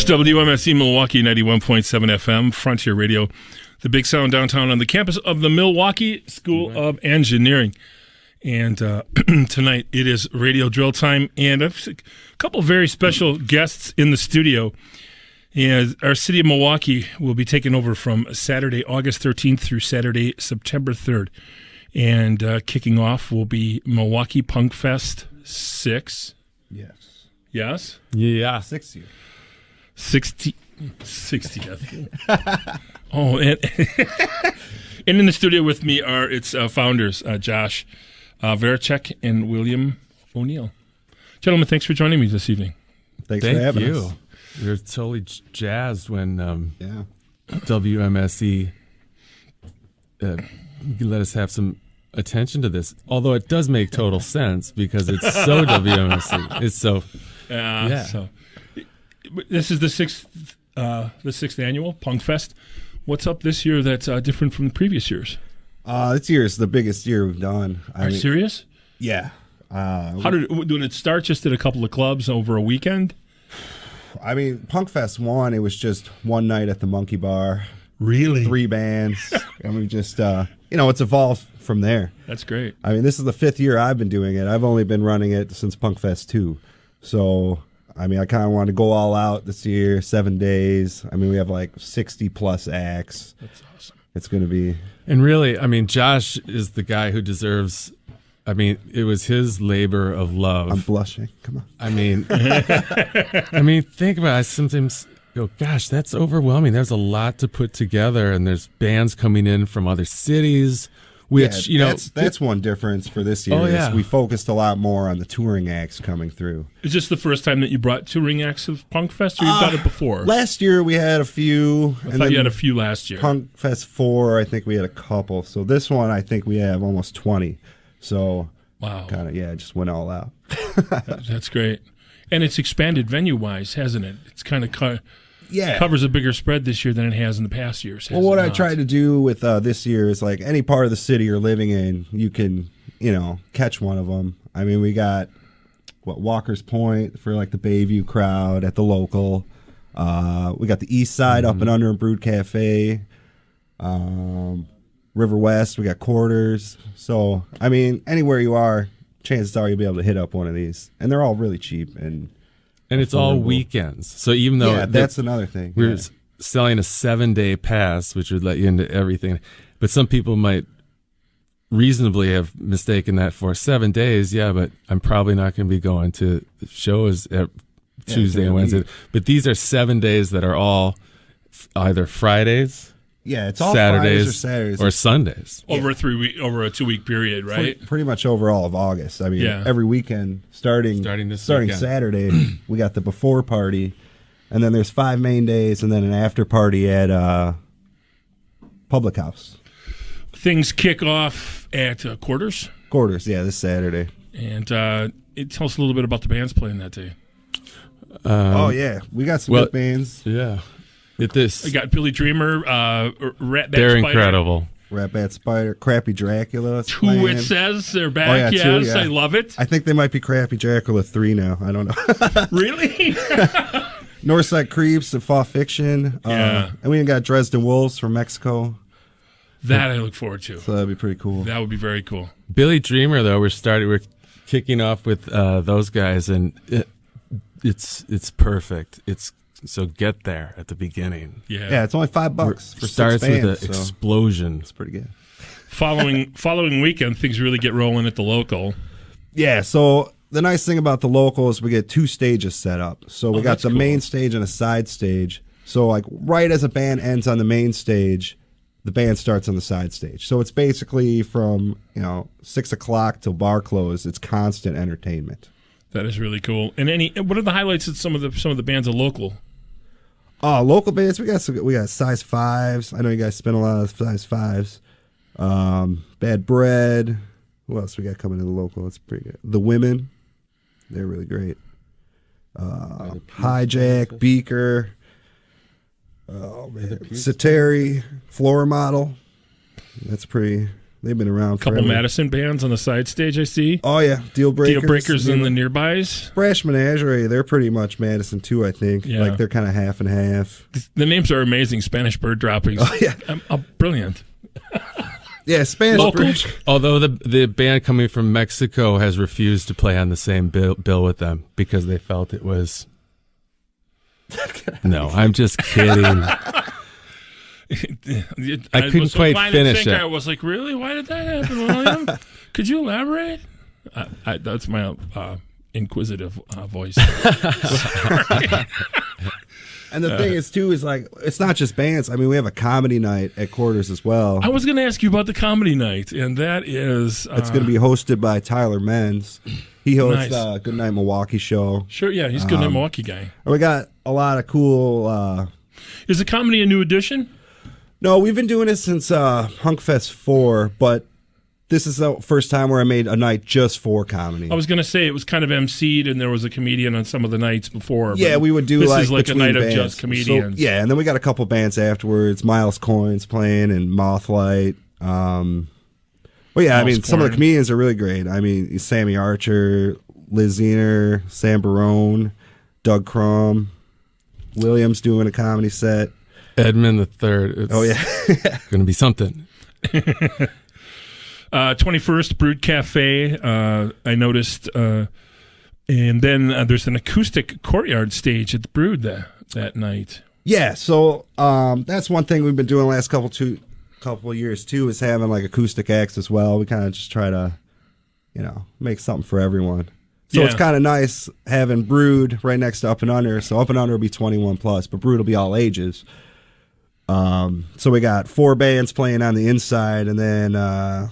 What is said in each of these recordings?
WMSE Milwaukee 91.7 FM, Frontier Radio, the big sound downtown on the campus of the Milwaukee School of Engineering. And tonight it is radio drill time, and a couple very special guests in the studio. And our city of Milwaukee will be taking over from Saturday, August 13th through Saturday, September 3rd. And kicking off will be Milwaukee Punk Fest 6. Yes. Yes? Yeah. 6 years. 60th. Oh, and in the studio with me are its founders, Josh Veracek and William O'Neill. Gentlemen, thanks for joining me this evening. Thanks for having you. us. We were totally jazzed when WMSE let us have some attention to this. Although it does make total sense because it's so WMSE. It's so yeah. So this is the sixth annual Punk Fest. What's up this year that's different from the previous years? This year is the biggest year we've done. Are you serious? Yeah. How did it start? Just at a couple of clubs over a weekend? I mean, Punk Fest 1, it was just one night at the Monkey Bar. Really? 3 bands. And we just, it's evolved from there. That's great. I mean, this is the 5th year I've been doing it. I've only been running it since Punk Fest 2. So, I mean, I kind of wanted to go all out this year, 7 days. I mean, we have like 60-plus acts. That's awesome. It's going to be... And really, I mean, Josh is the guy who deserves... I mean, it was his labor of love. I'm blushing. Come on. I mean, think about it. I sometimes go, gosh, that's overwhelming. There's a lot to put together, and there's bands coming in from other cities, which, that's one difference for this year. Oh, yeah. Is we focused a lot more on the touring acts coming through. Is this the first time that you brought touring acts of Punk Fest, or you've done it before? Last year we had a few. I thought you had a few last year. Punk Fest 4, I think we had a couple. So this one, I think we have almost 20. So, wow. Kind of, just went all out. That's great. And it's expanded venue-wise, hasn't it? It's kind of covers a bigger spread this year than it has in the past years. Well, what I tried to do with this year is like any part of the city you're living in, you can, catch one of them. I mean, we got, Walker's Point for like the Bayview crowd at the local. We got the East Side up and under in Brood Cafe. River West, we got Quarters. So, I mean, anywhere you are, chances are you'll be able to hit up one of these. And they're all really cheap. And it's all weekends. So even though... Yeah, that's another thing. We're selling a 7-day pass, which would let you into everything. But some people might reasonably have mistaken that for 7 days. Yeah, but I'm probably not going to be going to shows at Tuesday and Wednesday. But these are 7 days that are all either Fridays... Yeah, it's all Saturdays Fridays or Saturdays or Sundays over a 2-week period, right? Pretty much over all of August. I mean, every weekend starting Saturday, we got the before party, and then there's 5 main days, and then an after party at Public House. Things kick off at Quarters. Quarters, this Saturday. And tell us a little bit about the bands playing that day. We got some good bands. Yeah. We got Billy Dreamer, Rat Bat They're Spider. incredible. Rat Bat Spider, Crappy Dracula. Two, it says. They're back, yes. I love it. I think they might be Crappy Dracula 3 now. I don't know. Really? Northside Creeps and Fall Fiction. And we got Dresden Wolves from Mexico. That I look forward to. So that'd be pretty cool. That would be very cool. Billy Dreamer, though, we're kicking off with those guys, and it's perfect. So get there at the beginning. Yeah, it's only $5 for starts 6 bands, with an explosion. It's pretty good. Following weekend, things really get rolling at the local. Yeah, so the nice thing about the local is we get 2 stages set up. So we got the main stage and a side stage. So like right as a band ends on the main stage, the band starts on the side stage. So it's basically from 6 o'clock till bar close. It's constant entertainment. That is really cool. And what are the highlights of some of the bands are local? Local bands, we got Size 5s. I know you guys spend a lot of Size 5s. Bad Bread. Who else we got coming to the local? It's pretty good. The Women. They're really great. Hijack, Beaker. Oh, man. Sateri, Floor Model. That's pretty They've been around Couple forever. Madison bands on the side stage, I see. Oh, yeah. Deal Breakers. Deal Breakers in the nearbys. Brash Menagerie, they're pretty much Madison, too, I think. Yeah. Like, they're kind of half and half. The names are amazing. Spanish Bird Droppings. Oh, yeah. Brilliant. Yeah, Spanish Local. Brash. Although the band coming from Mexico has refused to play on the same bill with them because they felt it was. No, I'm just kidding. I couldn't quite finish it. I was like, really? Why did that happen, William? Could you elaborate? That's my inquisitive voice. Sorry. And the thing is, too, is like, it's not just bands. I mean, we have a comedy night at Quarters as well. I was going to ask you about the comedy night, and that is... It's going to be hosted by Tyler Menz. He hosts Nice. Good Night Milwaukee show. Sure, yeah, he's a good Milwaukee guy. And we got a lot of cool... Is the comedy a new addition? No, we've been doing this since Hunkfest 4, but this is the first time where I made a night just for comedy. I was going to say it was kind of emceed, and there was a comedian on some of the nights before. Yeah, we would do this like is like a between night bands. of just comedians. So, yeah, and then we got a couple bands afterwards. Miles Coins playing and Mothlight. Well, yeah, I mean, some of the comedians are really great. I mean, Sammy Archer, Liz Zener, Sam Barone, Doug Crum, Williams doing a comedy set. Edmund III. Oh, yeah. Going to be something. 21st Brood Cafe, I noticed. And then there's an acoustic courtyard stage at the Brood that night. Yeah, so that's one thing we've been doing the last couple of years, too, is having like acoustic acts as well. We kind of just try to, make something for everyone. So it's kind of nice having Brood right next to Up and Under. So Up and Under will be 21 plus, but Brood will be all ages. So we got 4 bands playing on the inside and then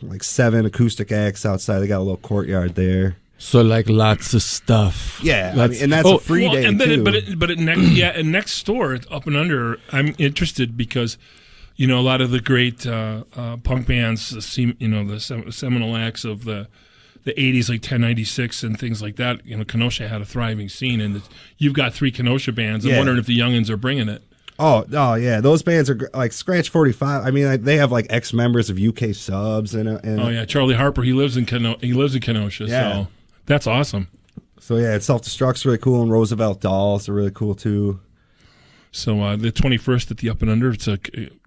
like 7 acoustic acts outside. They got a little courtyard there. So like lots of stuff. Yeah, and that's a free day and too. And next door at Up and Under, I'm interested because a lot of the great punk bands, the seminal acts of the 80s, like 1096 and things like that. Kenosha had a thriving scene, and you've got 3 Kenosha bands. I'm wondering if the youngins are bringing it. Oh yeah, those bands are like Scratch 45. I mean, they have like ex-members of UK Subs and oh yeah, Charlie Harper. He lives in Kenosha. Yeah. So that's awesome. So yeah, Self Destruct's really cool, and Roosevelt Dolls are really cool too. So the 21st at the Up and Under, it's a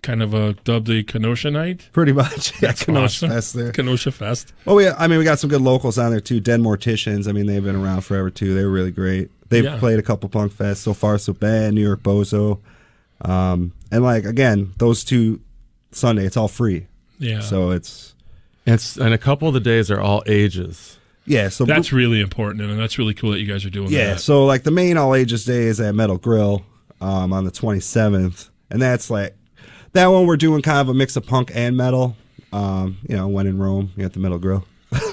kind of a dubbed a Kenosha night. Pretty much, yeah. That's Kenosha awesome. Fest there. Kenosha Fest. Oh yeah, we got some good locals on there too. Dead Morticians. I mean, they've been around forever too. They were really great. They've played a couple punk fests. So Far So Bad, New York Bozo. And like again, those 2 Sunday, it's all free. Yeah. So And a couple of the days are all ages. Yeah, so that's really important, and that's really cool that you guys are doing that. Yeah, so like the main all ages day is at Metal Grill on the 27th, and that's like that one we're doing kind of a mix of punk and metal. When in Rome, you got the Metal Grill.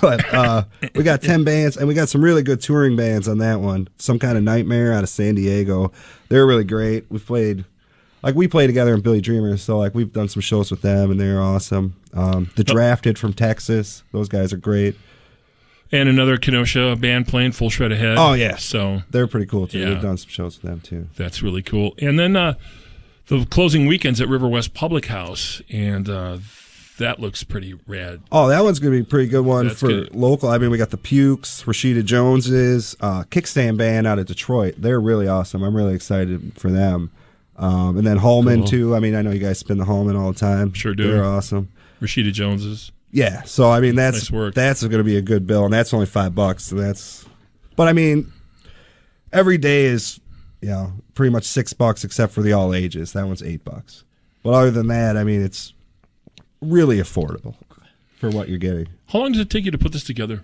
But we got 10 bands, and we got some really good touring bands on that one. Some Kind of Nightmare out of San Diego. They're really great. We play together in Billy Dreamers, so like we've done some shows with them, and they're awesome. The Drafted from Texas, those guys are great. And another Kenosha band playing Full Shred Ahead. Oh yeah, so they're pretty cool too. Yeah. We've done some shows with them too. That's really cool. And then the closing weekends at River West Public House, and that looks pretty rad. Oh, that one's going to be a pretty good one That's for good. local. I mean, we got the Pukes, Rashida Jones's, Kickstand Band out of Detroit. They're really awesome. I'm really excited for them. And then Holman, too. I mean, I know you guys spin the Holman all the time. Sure do. They're awesome. Rashida Jones's. Yeah, so I mean, Nice work. that's going to be a good bill, and that's only $5. So but I mean, every day is, pretty much $6 except for the all ages. That one's $8. But other than that, I mean, it's really affordable for what you're getting. How long does it take you to put this together?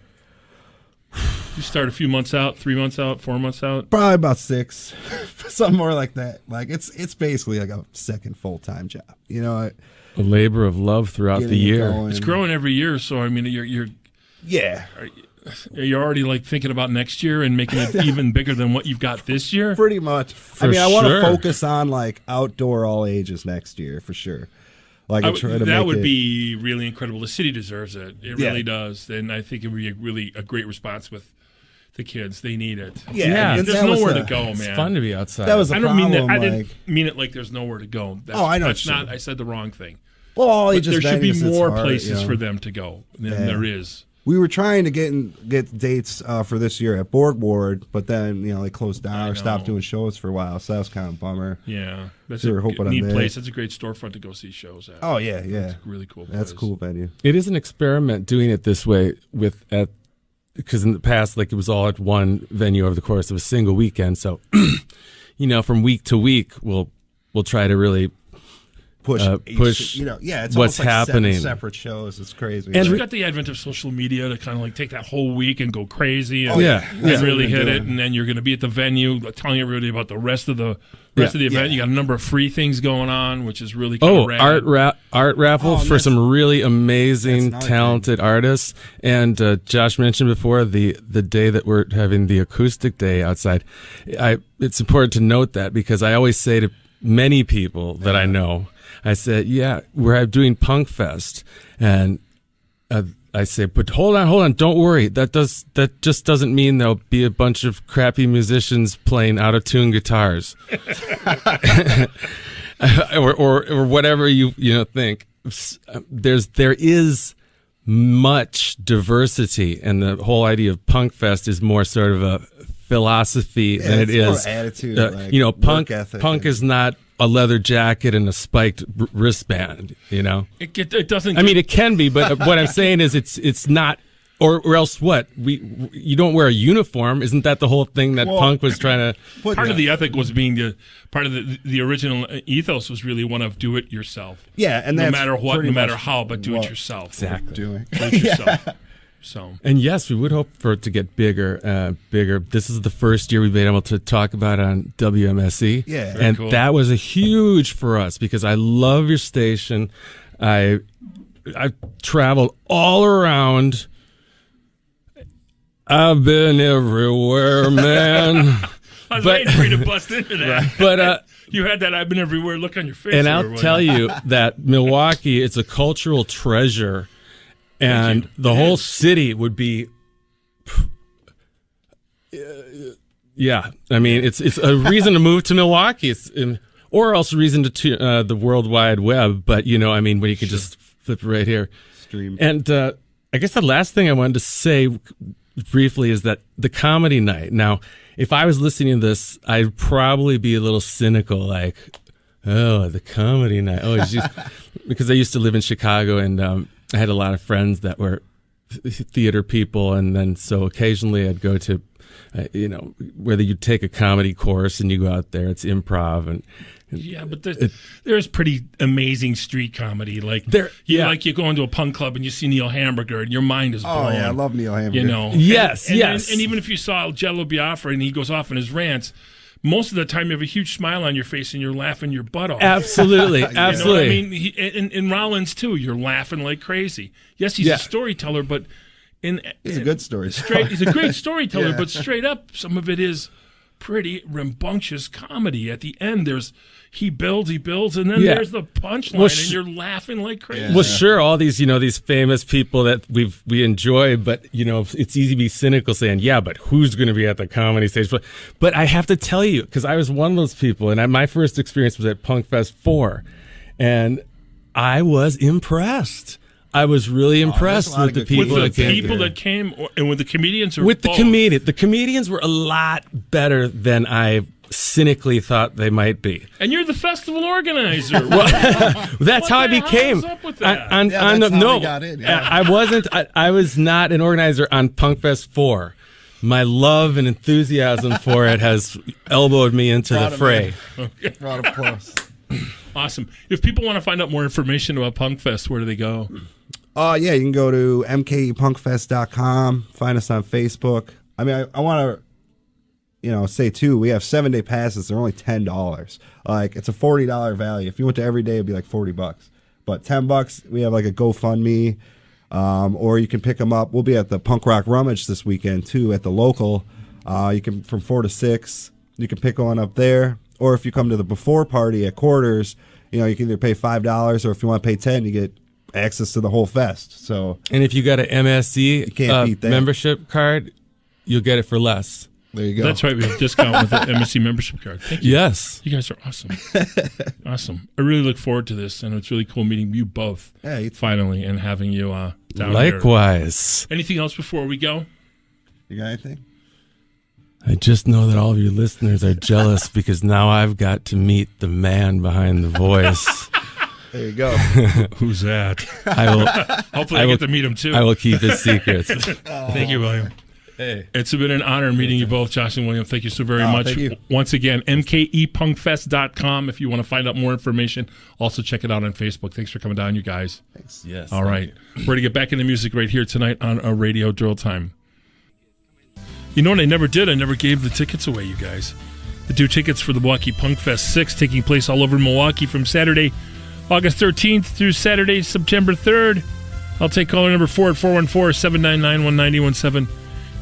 You start a few months out, 3 months out, 4 months out? Probably about 6, something more like that. Like it's basically like a second full-time job. A labor of love throughout the year. It's growing every year, so I mean, you're already like thinking about next year and making it even bigger than what you've got this year. Pretty much. I want to focus on like outdoor all ages next year for sure. Like that would be really incredible. The city deserves it. It really does, and I think it would be a great response with the kids. They need it. Yeah. There's nowhere to go, man. It's fun to be outside. That was I don't mean that. I didn't mean it like there's nowhere to go. I know. That's not. I said the wrong thing. Well, but there should be venues, it's more hard, places for them to go than there is. We were trying to get dates for this year at Borg Ward, but then they closed down or stopped doing shows for a while, so that was kind of a bummer. Yeah, that's So a we're hoping neat on place. that. It's a great storefront to go see shows at. Oh yeah. It's a really cool place. That's a cool venue. It is an experiment doing it this way because in the past, like, it was all at one venue over the course of a single weekend. So, from week to week, we'll try to really push it's what's almost like happening. 7 separate shows. It's crazy. And we got the advent of social media to kind of like take that whole week and go crazy and, yeah. and really That's what hit we're it. doing. And then you're going to be at the venue telling everybody about the rest of the event. Yeah. You got a number of free things going on, which is really kind of rad. art raffle for some really amazing, that's another talented artists. And Josh mentioned before the day that we're having the acoustic day outside. It's important to note that because I always say to many people that I know, I said, we're doing Punk Fest. And I say, but hold on, don't worry. That just doesn't mean there'll be a bunch of crappy musicians playing out of tune guitars, or whatever you think. There is much diversity, and the whole idea of Punk Fest is more sort of a philosophy than it is more attitude. punk. Work ethic Punk is not a leather jacket and a spiked wristband. It doesn't. I mean, it can be, but what I'm saying is, it's not. Or else what? You don't wear a uniform. Isn't that the whole thing that punk was trying to? Part of the ethic was being part of the original ethos was really one of do it yourself. Yeah, and no that's matter what, pretty no matter much how, but do it what yourself. Exactly. doing. Do it yourself. So. And yes, we would hope for it to get bigger. This is the first year we've been able to talk about it on WMSE. Yeah. And cool. that was a huge for us because I love your station. I traveled all around. I've been everywhere, man. I was waiting for you to bust into that. But you had that I've been everywhere look on your face. and I'll tell you that Milwaukee, it's a cultural treasure. And the whole city would be, I mean, it's a reason to move to Milwaukee, or else a reason to the World Wide Web. But when you could just flip right here. Stream. And I guess the last thing I wanted to say briefly is that the comedy night. Now, if I was listening to this, I'd probably be a little cynical, like, oh, the comedy night. Oh, because I used to live in Chicago and. I had a lot of friends that were theater people, and then so occasionally I'd go to, whether you take a comedy course and you go out there, it's improv and but there's pretty amazing street comedy. Like you go into a punk club and you see Neil Hamburger and your mind is blown. Oh yeah, I love Neil Hamburger. Yes, and yes. And even if you saw Jello Biafra and he goes off in his rants, most of the time you have a huge smile on your face and you're laughing your butt off. Absolutely, absolutely. I mean, in Rollins too, you're laughing like crazy. Yes, he's a storyteller, but he's a good storyteller. He's a great storyteller, but straight up, some of it is pretty rambunctious comedy. At the end, he builds, and then there's the punchline, and you're laughing like crazy. Well, sure, all these these famous people that we enjoy, but it's easy to be cynical saying, but who's going to be at the comedy stage? But I have to tell you, because I was one of those people, and my first experience was at Punk Fest 4, and I was impressed. I was really impressed with the people that came. And with the comedians, the comedians were a lot better than I cynically thought they might be. And you're the festival organizer. That's how I became. Up with that? I wasn't. I was not an organizer on Punk Fest 4. My love and enthusiasm for it has elbowed me into the fray. Round of applause. Awesome. If people want to find out more information about Punk Fest, where do they go? You can go to mkepunkfest.com. Find us on Facebook. I mean, I want to, say too, we have 7-day passes. They're only $10. Like, it's a $40 value. If you went to every day, it'd be like $40. But $10, we have like a GoFundMe, or you can pick them up. We'll be at the Punk Rock Rummage this weekend too at the local. You can from 4 to 6. You can pick one up there, or if you come to the before party at Quarters, you can either pay $5, or if you want to pay $10, you get access to the whole fest. So, and if you got an MSE can't beat that. membership card, you'll get it for less. There you go. That's right. We have a discount with the MSC membership card. Thank you. Yes. You guys are awesome. Awesome. I really look forward to this, and it's really cool meeting you both finally and having you down Likewise. here. Anything else before we go? You got anything? I just know that all of your listeners are jealous because now I've got to meet the man behind the voice. There you go. Who's that? Hopefully I get to meet him too. I will keep his secrets. Thank you, William. Hey. It's been an honor meeting you both, Josh and William. Thank you so very much. Thank you. Once again, mkepunkfest.com if you want to find out more information. Also check it out on Facebook. Thanks for coming down, you guys. Thanks. Yes. All right. We're going to get back into music right here tonight on a Radio Drill Time. You know what I never did? I never gave the tickets away, you guys. The 2 tickets for the Milwaukee Punk Fest 6 taking place all over Milwaukee from Saturday, August 13th through Saturday, September 3rd. I'll take caller number 4 at 414-799-1917.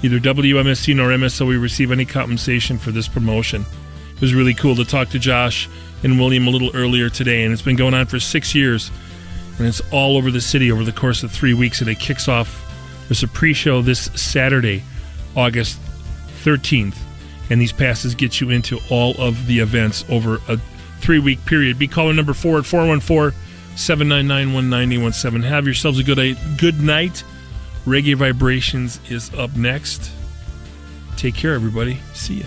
Neither WMSE nor MSOE receive any compensation for this promotion. It was really cool to talk to Josh and William a little earlier today, and it's been going on for 6 years. And it's all over the city over the course of 3 weeks, and it kicks off. There's a pre-show this Saturday, August 13th, and these passes get you into all of the events over a 3-week period. Be caller number 4 at 414-799-1917. Have yourselves a good night. Reggae Vibrations is up next. Take care, everybody. See ya.